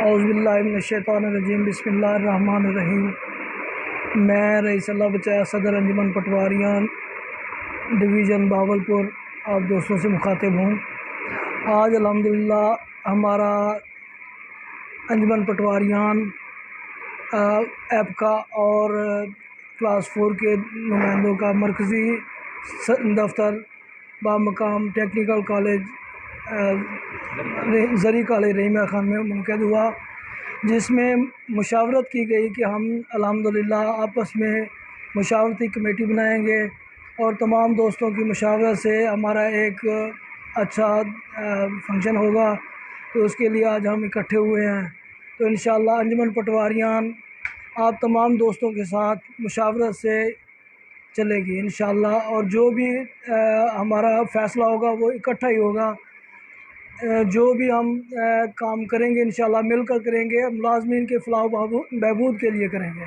اعوذ باللہ من الشیطان الرجیم بسم اللہ الرحمن الرحیم۔ میں رئیس اللہ بچایا صدر انجمن پٹواریان ڈویژن بہاولپور آپ دوستوں سے مخاطب ہوں۔ آج الحمدللہ ہمارا انجمن پٹواریان ایپکا اور کلاس 4 کے نمائندوں کا مرکزی دفتر بامقام ٹیکنیکل کالج زرعی کالج رحیمیہ خان میں منعقد ہوا، جس میں مشاورت کی گئی کہ ہم الحمدللہ آپس میں مشاورتی کمیٹی بنائیں گے اور تمام دوستوں کی مشاورت سے ہمارا ایک اچھا فنکشن ہوگا۔ تو اس کے لیے آج ہم اکٹھے ہوئے ہیں۔ تو انشاءاللہ انجمن پٹواریان آپ تمام دوستوں کے ساتھ مشاورت سے چلے گی انشاءاللہ، اور جو بھی ہمارا فیصلہ ہوگا وہ اکٹھا ہی ہوگا۔ جو بھی ہم کام کریں گے انشاءاللہ مل کر کریں گے، ملازمین کے فلاح و بہبود کے لیے کریں گے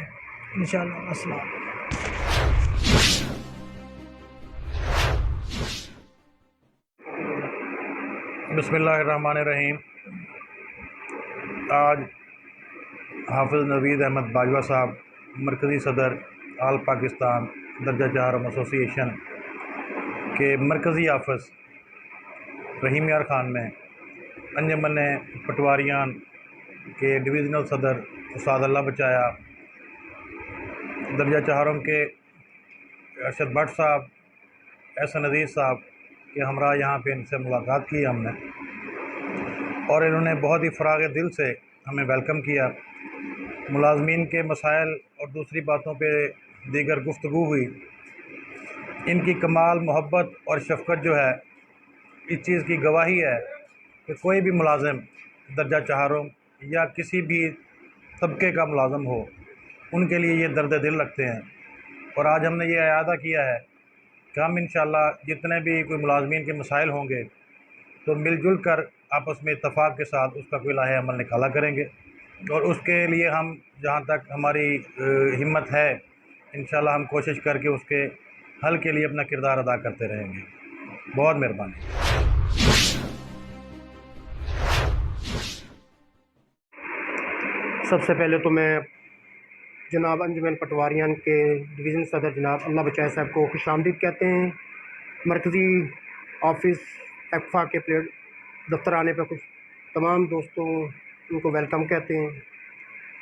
انشاءاللہ۔ السلام۔ بسم اللہ الرحمن الرحیم۔ آج حافظ نوید احمد باجوہ صاحب مرکزی صدر آل پاکستان درجہ چہارم ایسوسی ایشن کے مرکزی آفس رحیمیہ خان میں انجمن پٹواریان کے ڈویژنل صدر استاد اللہ بچایا درجہ چہارم کے ارشد بٹ صاحب، احسن عزیز صاحب کے ہمراہ یہاں پہ ان سے ملاقات کی ہم نے، اور انہوں نے بہت ہی فراغ دل سے ہمیں ویلکم کیا۔ ملازمین کے مسائل اور دوسری باتوں پہ دیگر گفتگو ہوئی۔ ان کی کمال محبت اور شفقت جو ہے اس چیز کی گواہی ہے کہ کوئی بھی ملازم درجہ چہارم یا کسی بھی طبقے کا ملازم ہو، ان کے لیے یہ درد دل رکھتے ہیں۔ اور آج ہم نے یہ اعادہ کیا ہے کہ ہم انشاءاللہ جتنے بھی کوئی ملازمین کے مسائل ہوں گے تو مل جل کر آپس میں اتفاق کے ساتھ اس کا کوئی لاہ عمل نکالا کریں گے، اور اس کے لیے ہم جہاں تک ہماری ہمت ہے انشاءاللہ ہم کوشش کر کے اس کے حل کے لیے اپنا کردار ادا کرتے رہیں گے۔ بہت مہربانی۔ سب سے پہلے تو میں جناب انجمن پٹواریان کے ڈویژن صدر جناب اللہ بچائے صاحب کو خوش آمدید کہتے ہیں۔ مرکزی آفس ایپفا کے دفتر آنے پہ تمام دوستوں ان کو ویلکم کہتے ہیں۔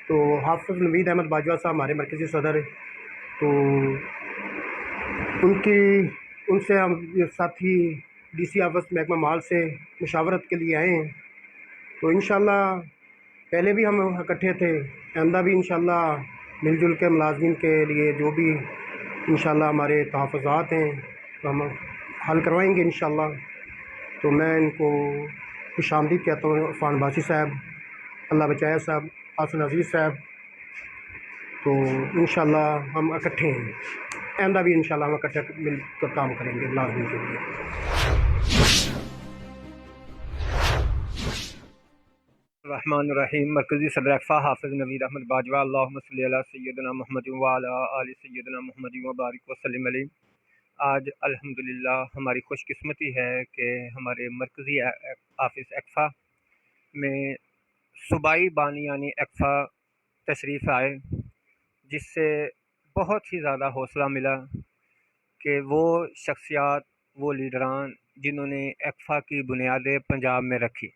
تو حافظ نوید احمد باجوہ صاحب ہمارے مرکزی صدر ہیں، تو ان سے ہم ساتھی ڈی سی آفس محکمہ مال سے مشاورت کے لیے آئے ہیں۔ تو انشاءاللہ پہلے بھی ہم اکٹھے تھے، آئندہ بھی انشاءاللہ مل جل کے ملازمین کے لیے جو بھی انشاءاللہ ہمارے تحفظات ہیں تو ہم حل کروائیں گے انشاءاللہ۔ تو میں ان کو خوش آمدید کہتا ہوں، عرفان باسی صاحب، اللہ بچایا صاحب، حسن عزیز صاحب۔ تو انشاءاللہ ہم اکٹھے ہیں، آئندہ بھی انشاءاللہ ہم اکٹھے مل کر کام کریں گے ملازمین کے لیے۔ الرحمن الرحیم۔ مرکزی صدر ایپفا حافظ نوید احمد باجوہ، اللہم صلی علی سیدنا محمد وعلی آل سیدنا محمد وبارک وسلم علیہ۔ آج الحمدللہ ہماری خوش قسمتی ہے کہ ہمارے مرکزی آفس ایپفا میں صوبائی بانی یعنی ایپفا تشریف آئے، جس سے بہت ہی زیادہ حوصلہ ملا کہ وہ شخصیات، وہ لیڈران جنہوں نے ایپفا کی بنیادیں پنجاب میں رکھی،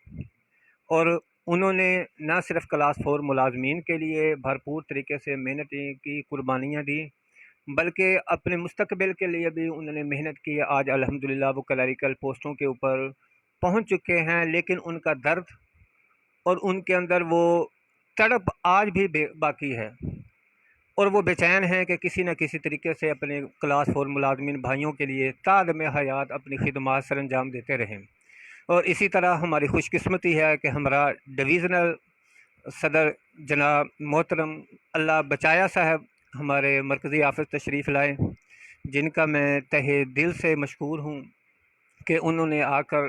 اور انہوں نے نہ صرف کلاس 4 ملازمین کے لیے بھرپور طریقے سے محنتیں کی، قربانیاں دی، بلکہ اپنے مستقبل کے لیے بھی انہوں نے محنت کی۔ آج الحمدللہ وہ کلیریکل پوسٹوں کے اوپر پہنچ چکے ہیں، لیکن ان کا درد اور ان کے اندر وہ تڑپ آج بھی باقی ہے، اور وہ بے چین ہیں کہ کسی نہ کسی طریقے سے اپنے کلاس 4 ملازمین بھائیوں کے لیے تا دم حیات اپنی خدمات سر انجام دیتے رہیں۔ اور اسی طرح ہماری خوش قسمتی ہے کہ ہمارا ڈویژنل صدر جناب محترم اللہ بچایا صاحب ہمارے مرکزی آفس تشریف لائے، جن کا میں تہہ دل سے مشکور ہوں کہ انہوں نے آ کر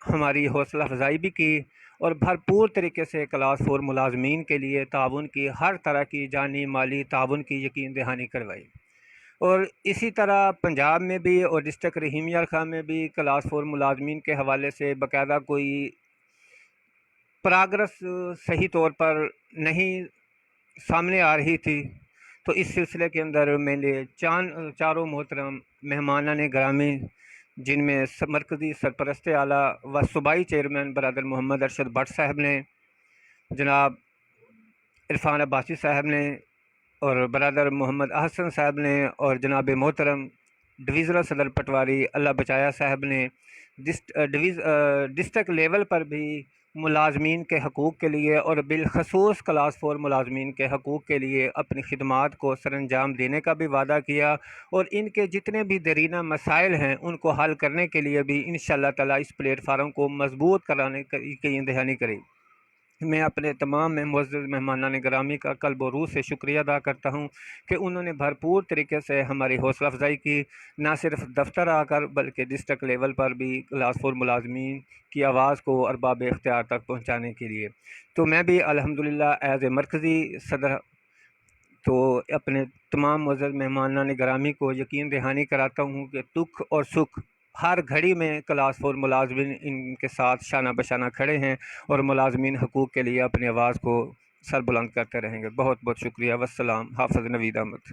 ہماری حوصلہ افزائی بھی کی اور بھرپور طریقے سے کلاس 4 ملازمین کے لیے تعاون کی، ہر طرح کی جانی مالی تعاون کی یقین دہانی کروائی۔ اور اسی طرح پنجاب میں بھی اور ڈسٹرکٹ رحیم یار خان میں بھی کلاس 4 ملازمین کے حوالے سے باقاعدہ کوئی پروگرام نہیں ہے، بلکہ ہر طرح کی جانی مالی تعاون کی یقین دہانی کی جا رہی ہے۔ اور اسی طرح پنجاب میں بھی اور ڈسٹرکٹ رحیم یار خان میں بھی کلاس 4 ملازمین کے حوالے سے باقاعدہ کوئی پراگرس صحیح طور پر نہیں سامنے آ رہی تھی، تو اس سلسلے کے اندر میں نے چاروں محترم مہمانان گرامی، جن میں مرکزی سرپرست اعلیٰ و صوبائی chairman Brother Muhammad Arshad but صاحب نے، جناب عرفان عباسی صاحب نے، اور برادر محمد احسن صاحب نے، اور جناب محترم ڈویژنل صدر پٹواری اللہ بچایا صاحب نے ڈسٹرکٹ لیول پر بھی ملازمین کے حقوق کے لیے اور بالخصوص کلاس 4 ملازمین کے حقوق کے لیے اپنی خدمات کو سر انجام دینے کا بھی وعدہ کیا، اور ان کے جتنے بھی دیرینہ مسائل ہیں ان کو حل کرنے کے لیے بھی انشاءاللہ تعالی اس پلیٹ فارم کو مضبوط کرانے کی دہانی کرے۔ میں اپنے تمام معزز مہمانان گرامی کا قلب و روح سے شکریہ ادا کرتا ہوں کہ انہوں نے بھرپور طریقے سے ہماری حوصلہ افزائی کی، نہ صرف دفتر آ کر بلکہ ڈسٹرکٹ لیول پر بھی کلاس 4 ملازمین کی آواز کو ارباب اختیار تک پہنچانے کے لیے۔ تو میں بھی الحمدللہ ایز اے مرکزی صدر تو اپنے تمام معزز مہمانان گرامی کو یقین دہانی کراتا ہوں کہ دکھ اور سکھ ہر گھڑی میں کلاس 4 ملازمین ان کے ساتھ شانہ بشانہ کھڑے ہیں، اور ملازمین حقوق کے لیے اپنی آواز کو سر بلند کرتے رہیں گے۔ بہت بہت شکریہ۔ والسلام۔ حافظ نوید احمد۔